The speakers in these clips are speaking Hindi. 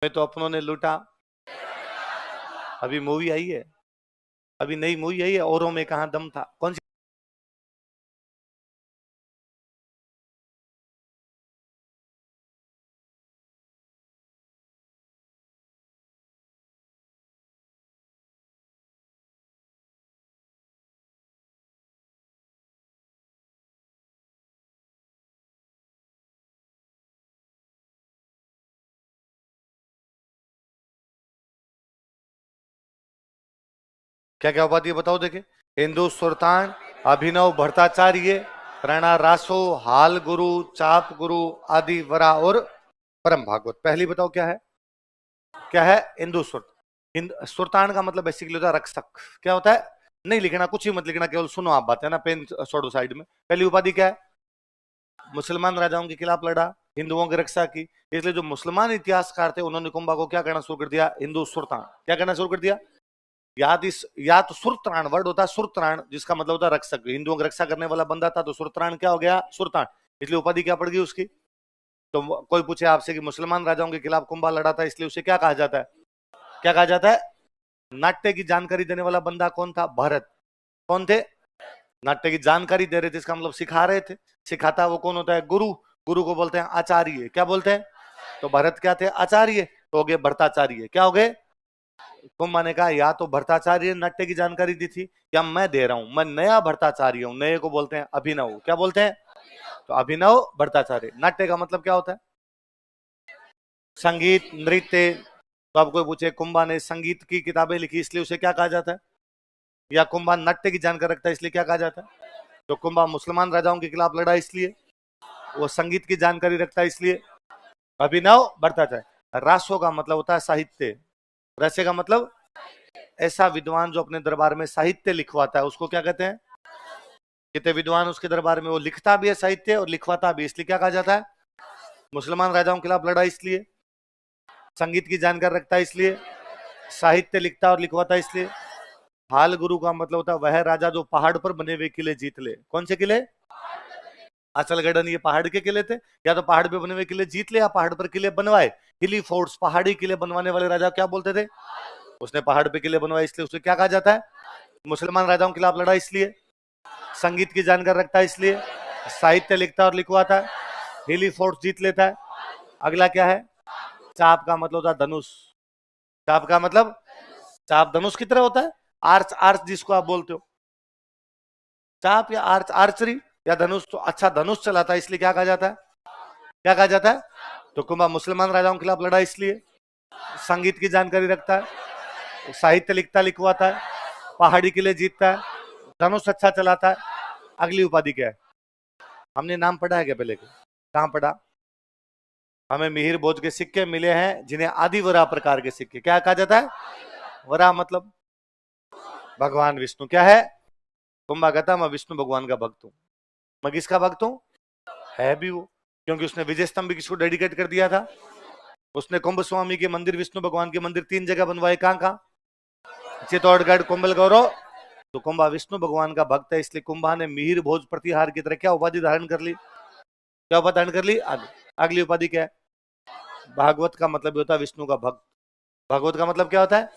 में तो अपनों ने लूटा। अभी मूवी आई है, अभी नई मूवी आई है, औरों में कहां दम था, कौन सी? क्या क्या उपाधि बताओ देखे। हिंदू सुल्तान, अभिनव भट्टाचार्य, राणा रासो, हाल गुरु, चाप गुरु, आदि वरा और परम भागवत। पहली बताओ क्या है? क्या है? हिंदू सुल्तान का मतलब बेसिकली होता है रक्षक। क्या होता है? नहीं लिखना, कुछ ही मत लिखना, केवल सुनो आप बात है ना, पेन छोड़ो साइड में। पहली उपाधि क्या है? मुसलमान राजाओं के खिलाफ लड़ा, हिंदुओं की रक्षा की। इसलिए जो मुसलमान इतिहासकार थे उन्होंने कुंभा को क्या करना शुरू कर दिया? हिंदू सुल्तान। क्या करना शुरू कर दिया? या तो सुरत्राण वर्ड होता है, सुरत्राण जिसका मतलब होता है रक्षक, हिंदुओं की रक्षा करने वाला बंदा था, तो सुरत्राण क्या हो गया? सुल्तान। इसलिए उपाधि क्या पड़ गई उसकी? तो कोई पूछे आपसे कि मुसलमान राजाओं के खिलाफ कुंभा लड़ा था, इसलिए उसे क्या कहा जाता है? क्या कहा जाता है? नाट्य की जानकारी देने वाला बंदा कौन था? भरत। कौन थे? नाट्य की जानकारी दे रहे थे, इसका मतलब सिखा रहे थे। सिखाता वो कौन होता है? गुरु। गुरु को बोलते हैं आचार्य। क्या बोलते हैं? तो भरत क्या थे? आचार्य। तो हो गए भट्टाचार्य। क्या हो गए? कुंभा ने कहा या तो भट्टाचार्य ने नाट्य की जानकारी दी थी, या मैं दे रहा हूं, मैं नया भट्टाचार्य हूं। नए को बोलते हैं अभिनव। क्या बोलते हैं? तो अभिनव भट्टाचार्य। नाट्य का मतलब क्या होता है? संगीत, नृत्य। तो अब कोई पूछे कुंभा ने संगीत की किताबें लिखी, इसलिए उसे क्या कहा जाता है? या कुंभा नाट्य की जानकारी रखता है, इसलिए क्या कहा जाता है? तो कुंभा मुसलमान राजाओं के खिलाफ लड़ा, इसलिए वो संगीत की जानकारी रखता है, इसलिए अभिनव भट्टाचार्य। रासो का मतलब होता है साहित्य। रसे का मतलब ऐसा विद्वान जो अपने दरबार में साहित्य लिखवाता है, उसको क्या कहते हैं? कितने विद्वान उसके दरबार में, वो लिखता भी है साहित्य और लिखवाता भी, इसलिए क्या कहा जाता है? मुसलमान राजाओं के खिलाफ लड़ा इसलिए, संगीत की जानकारी रखता है इसलिए, साहित्य लिखता और लिखवाता इसलिए। हाल गुरु का मतलब होता है वह राजा जो पहाड़ पर बने हुए किले जीत ले। कौन से किले? अचलगढ़ ये पहाड़ के किले थे, या तो पहाड़ पे बने हुए किले जीत ले या पहाड़ पर किले बनवाए। हिली फोर्ट्स, पहाड़ी किले बनवाने वाले राजा क्या बोलते थे? उसने पहाड़ पे किले बनवाए, इसलिए उसे क्या कहा जाता है? मुसलमान राजाओं के खिलाफ लड़ा इसलिए, संगीत की जानकारी रखता है इसलिए, साहित्य लिखता और लिखवाता है, हिली फोर्ट्स जीत लेता है। अगला क्या है? चाप का मतलब होता है धनुष। चाप का मतलब? चाप धनुष की तरह होता है। आर्च, आर्च जिसको आप बोलते हो, चाप या आर्च, आर्चरी या धनुष। तो अच्छा धनुष चलाता है, इसलिए क्या कहा जाता है? क्या कहा जाता है? तो कुंभा मुसलमान राजाओं के खिलाफ लड़ा इसलिए, संगीत की जानकारी रखता है, साहित्य लिखता लिखवाता है, पहाड़ी किले जीतता है, धनुष अच्छा चलाता है। अगली उपाधि क्या है? हमने नाम पढ़ा है क्या पहले? कहां पढ़ा? हमें मिहिर भोज के सिक्के मिले हैं, जिन्हें आदि वरा प्रकार के सिक्के। क्या कहा जाता है? वरा मतलब भगवान विष्णु। क्या है? कुंभा कहता मैं विष्णु भगवान का भक्त हूं। मैं किसका भक्त हूं? है भी वो, क्योंकि उसने विजय स्तंभ भी किसको डेडिकेट कर दिया था? उसने कुंभ स्वामी के मंदिर, विष्णु भगवान के मंदिर 3 जगह बनवाए। कहां कहां? चित्तौड़गढ़, कुंभल गौरव। तो कुंभा विष्णु भगवान का भक्त है, इसलिए कुंभा ने मिहिर भोज प्रतिहार की तरह क्या उपाधि धारण कर ली? क्या उपाधि धारण कर ली? अगली उपाधि क्या है? भागवत का मतलब भी होता है विष्णु का भक्त। भागवत का मतलब क्या होता है?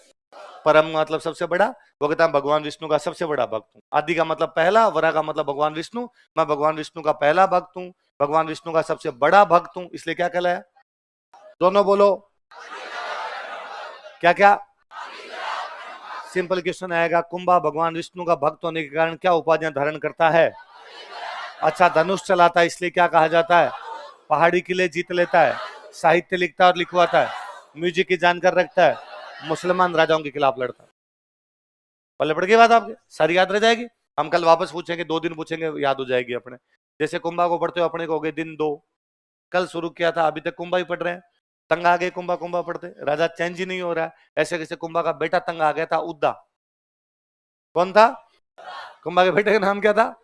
परम मतलब सबसे बड़ा। वो कहता है भगवान विष्णु का सबसे बड़ा भक्त हूँ। आदि का मतलब पहला, वरा का मतलब भगवान विष्णु। मैं भगवान विष्णु का पहला भक्त हूँ, भगवान विष्णु का सबसे बड़ा भक्त हूँ, इसलिए क्या कहलाया? दोनों बोलो। क्या क्या? सिंपल क्वेश्चन आएगा, कुंभा भगवान विष्णु का भक्त होने के कारण क्या उपाधियां धारण करता है? अच्छा धनुष चलाता है, इसलिए क्या कहा जाता है? पहाड़ी किले जीत लेता है, साहित्य लिखता और लिखवाता है, म्यूजिक की जानकार रखता है, मुसलमान राजाओं के खिलाफ लड़ता है। पहले पड़ गई बात आपके, सारी याद रह जाएगी। हम कल वापस पूछेंगे, 2 दिन पूछेंगे, याद हो जाएगी अपने। जैसे कुंभा को पढ़ते हो अपने को हो गए दिन 2, कल शुरू किया था, अभी तक कुंभा ही पढ़ रहे हैं। तंग आ गए कुंभा कुंभा पढ़ते, राजा चेंज ही नहीं हो रहा है। ऐसे कैसे कुंभा का बेटा तंग आ गया था, उद्दा। कौन था? कुंभा के बेटे का नाम क्या था?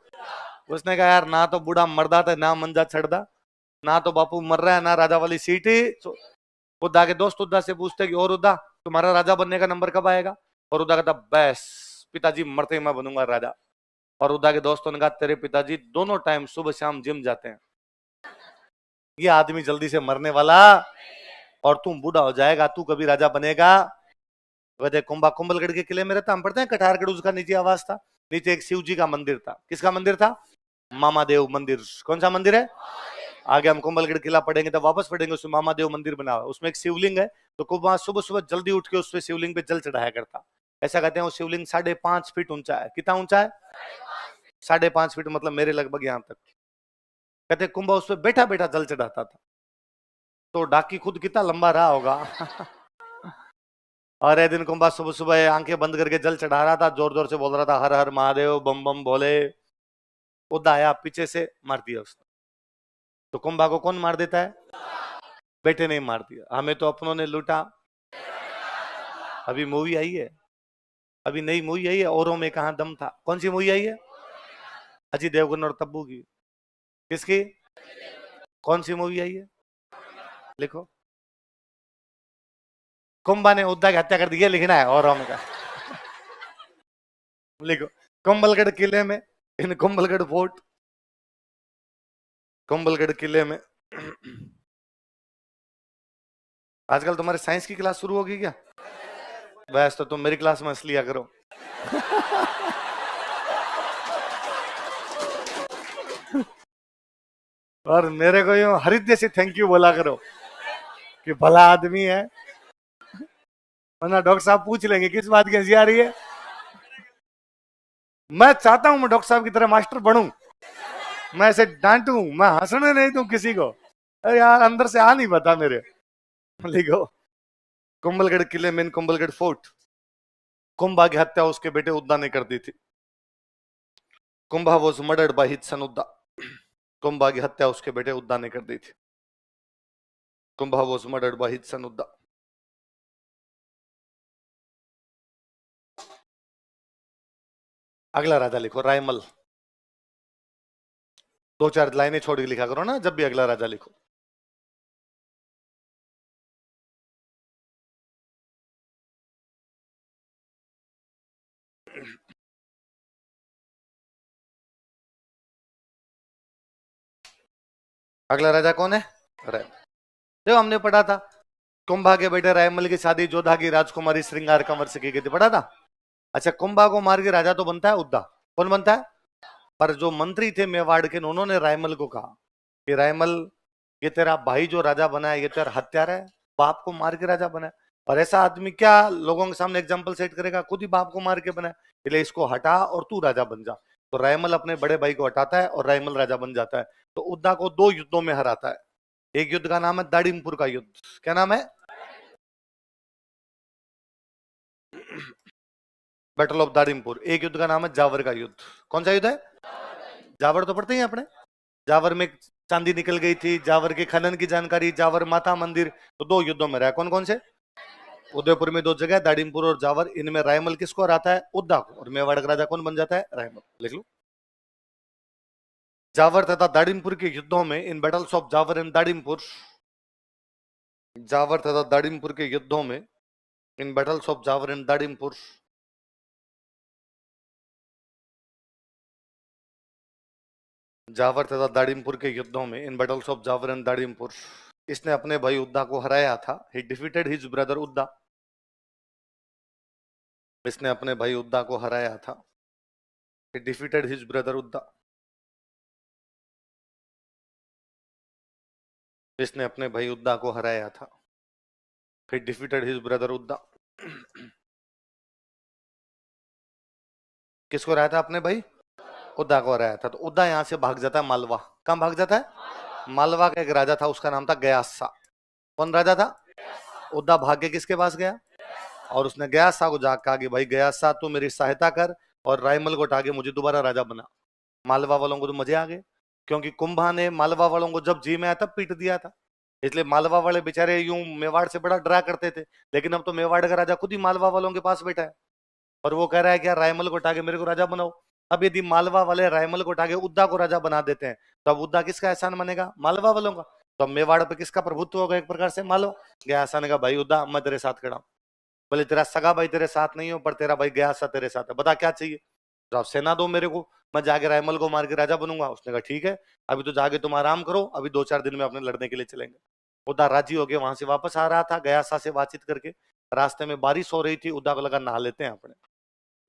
उसने कहा यार ना तो बूढ़ा मरदा था, ना मंजा छड़दा, ना तो बापू मर रहा है, ना राजा वाली सीट ही। उद्दा के दोस्त उद्दा से पूछते कि और उद्दा तुम्हारा राजा बनने का नंबर कब आएगा? और उद्दा कहता बस पिताजी मरते ही मैं बनूंगा राजा। और उद्दा के दोस्तों ने कहा तेरे पिताजी दोनों टाइम सुबह शाम जिम जाते हैं, ये आदमी जल्दी से मरने वाला। और तू बूढ़ा हो जाएगा, तू कभी राजा बनेगा? कहते कुंभा कुंभलगढ़ के किले में रहता, हम पढ़ते हैं कठारगढ़, उसका नीचे आवास था, नीचे एक शिव जी का मंदिर था। किसका मंदिर था? मामादेव मंदिर। कौन सा मंदिर है? आगे हम कुंभलगढ़ किला पढ़ेंगे तो वापस पढ़ेंगे, उसमें मामादेव मंदिर बना हुआ है, उसमें एक शिवलिंग है। तो कुंभा सुबह सुबह जल्दी उठ के उस पे शिवलिंग पे जल चढ़ाया करता। ऐसा कहते हैं वो शिवलिंग 5.5 फीट ऊंचा है। कितना ऊंचा है? 5.5 फीट, मतलब मेरे लगभग यहाँ तक। कहते कुंभा उस पर बैठा बैठा जल चढ़ाता था। तो डाकी खुद कितना लंबा रहा होगा। और एक दिन कुंभा सुबह सुबह आंखें बंद करके जल चढ़ा रहा था, जोर जोर से बोल रहा था हर हर महादेव बम बम भोले। उदा आया पीछे से, मार दिया उसने। तो कुंभा को कौन मार देता है? बेटे ने मार दिया। हमें तो अपनों ने लूटा। अभी मूवी आई है, अभी नई मूवी आई है, औरों में कहा दम था। कौन सी मूवी आई है? अजय देवगन और तब्बू की। किसकी? कौन सी मूवी आई है? लिखो। कुंभा ने उद्धा की हत्या कर दी, ये लिखना है औरों में का। लिखो। कुंभलगढ़ किले में, इन कुंभलगढ़ फोर्ट, कुंभलगढ़ किले में। आजकल तुम्हारे साइंस की क्लास शुरू होगी क्या? बस तो तुम मेरी क्लास में हंस लिया करो। और मेरे को यूं हृदय से थैंक यू बोला करो कि भला आदमी है, वरना डॉक्टर साहब पूछ लेंगे किस बात की हंसी आ रही है। मैं चाहता हूं मैं डॉक्टर साहब की तरह मास्टर बनूं, मैं ऐसे डांटूं, मैं हंसने नहीं दूं किसी को। अरे यार अंदर से आ नहीं पता मेरे। लिखो। कुंभलगढ़ किले में कुंभलगढ़ फोर्ट। कुंभा की हत्या उसके बेटे उद्दा ने कर दी थी। Kumbha was murdered by his son Udda. Kumbha की हत्या उसके बेटे उद्दा ने कर दी थी। Kumbha was murdered by his son Udda. अगला राजा लिखो रायमल। दो चार लाइनें छोड़ के लिखा करो ना जब भी अगला राजा लिखो। अगला राजा कौन है? जो हमने पढ़ा था, कुंभा के बेटे रायमल की शादी जोधा की राजकुमारी श्रृंगार कंवर से की गई थी, पढ़ा था। अच्छा, कुंभा को मार के राजा तो बनता है उद्दा। कौन बनता है? पर जो मंत्री थे मेवाड़ के, उन्होंने रायमल को कहा कि रायमल, ये तेरा भाई जो राजा बना है, ये तेरा हत्यारा है, बाप को मार के राजा बना है। और ऐसा आदमी क्या लोगों के सामने एग्जाम्पल सेट करेगा? खुद ही बाप को मार के बना है। इसलिए इसको हटा और तू राजा बन जा। तो रायमल अपने बड़े भाई को हटाता है और रायमल राजा बन जाता है। तो उद्दा को 2 युद्धों में हराता है। एक युद्ध का नाम है दाड़ीमपुर का युद्ध। क्या नाम है? Battle of Darimpur. एक युद्ध का नाम है जावर का युद्ध। कौन सा युद्ध है? जावर तो पढ़ते हैं अपने। जावर में चांदी निकल गई थी, जावर के खनन की जानकारी, जावर माता मंदिर। तो 2 युद्धों में रहा। कौन कौन से? उदयपुर में 2 जगह, दाड़ीमपुर और जावर। इनमें रायमल किसको हराता है? उद्दा को। और मेवाड़ का राजा कौन बन जाता है? रायमल। लिख लो। जावर तथा दाड़ीमपुर के युद्धों में, in battles of Jawar and Darimpur, Jawar तथा दाड़ीमपुर के युद्धों में, in battles of Jawar and Darimpur, Jawar तथा दाड़ीमपुर के युद्धों में, in battles of Jawar and Darimpur, इसने अपने भाई उद्दा को हराया था। He defeated his brother Udda. इसने अपने भाई उद्दा को हराया था। He defeated his brother Udda. इसने अपने भाई उद्दा को हराया था। He defeated his brother उद्दा। किसको हराया था? अपने भाई उद्दा को हराया था। तो उद्दा यहां से भाग जाता है मालवा। कहां भाग जाता है? मालवा का एक राजा था, उसका नाम था गयासा। कौन राजा था? उद्दा भाग के किसके पास गया? और उसने गयासा को जाकर कहा कि भाई गयासा, तू मेरी सहायता कर और रायमल को हटा के मुझे दोबारा राजा बना। मालवा वालों को तो मजे आ गए, क्योंकि कुंभा ने मालवा वालों को जब जी में आया तब पीट दिया था। इसलिए मालवा वाले बेचारे यूं मेवाड़ से बड़ा डरा करते थे। लेकिन अब तो मेवाड़ का राजा खुद ही मालवा वालों के पास बैठा है और वो कह रहा है कि यार रायमल को हटा के मेरे को राजा बनाओ। अब यदि मालवा वाले रायमल को हटा के उद्दा को राजा बना देते हैं, तो अब उद्दा किसका एहसान बनेगा? मालवा वालों का। तो अब मेवाड़ पे किसका प्रभुत्व होगा? एक प्रकार से मालवा। गया एहसान का भाई उद्दा, मैं तेरे साथ खड़ा हूं। बोले तेरा सगा भाई तेरे साथ नहीं हो, पर तेरा भाई गया सा तेरे साथ है, बता क्या चाहिए? तो आप सेना दो मेरे को, मैं जाके रायमल को मार के राजा बनूंगा। उसने कहा ठीक है, अभी तो जाके तुम आराम करो, अभी 2-4 दिन में अपने लड़ने के लिए चलेंगे। उद्दा राजी हो गया, वहां से वापस आ रहा था गयासा से बातचीत करके। रास्ते में बारिश हो रही थी, उद्दा को लगा नहा लेते हैं अपने।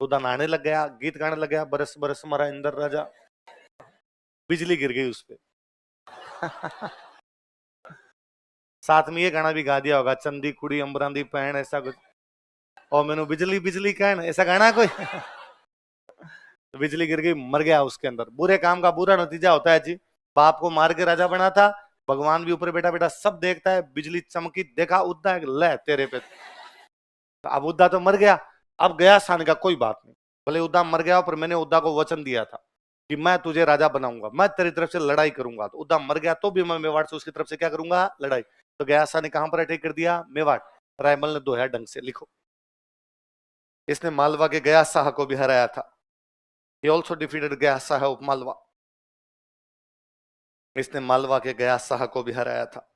उद्दा नहाने लग गया, गीत गाने लग गया, बरस बरस मरा इंदर राजा। बिजली गिर गई उस पर। साथ में ये गाना भी गा दिया होगा, चंदी कुड़ी अंबरां दी भैन, ऐसा कुछ। और मैनू बिजली बिजली कहन, ऐसा गाना कोई। तो बिजली गिर गई, मर गया उसके अंदर। बुरे काम का बुरा नतीजा होता है जी। बाप को मार के राजा बना था, भगवान भी ऊपर बेटा बेटा सब देखता है। बिजली चमकी, देखा उद्दा ले तेरे पे। तो अब उद्दा तो मर गया। अब गया सान का कोई बात नहीं, भले उद्दा मर गया, पर मैंने उद्दा को वचन दिया था कि मैं तुझे राजा बनाऊंगा, मैं तेरी तरफ से लड़ाई करूंगा। तो उद्दा मर गया तो भी मैं मेवाड़ से उसकी तरफ से क्या करूंगा, लड़ाई। तो गयासा ने कहां पर अटैक कर दिया, मेवाड़। रायमल ने दोहा ढंग से लिखो। इसने मालवा के गयासा को भी हराया था। He also defeated गयासा of Malwa. इसने मालवा के गयासा को भी हराया था।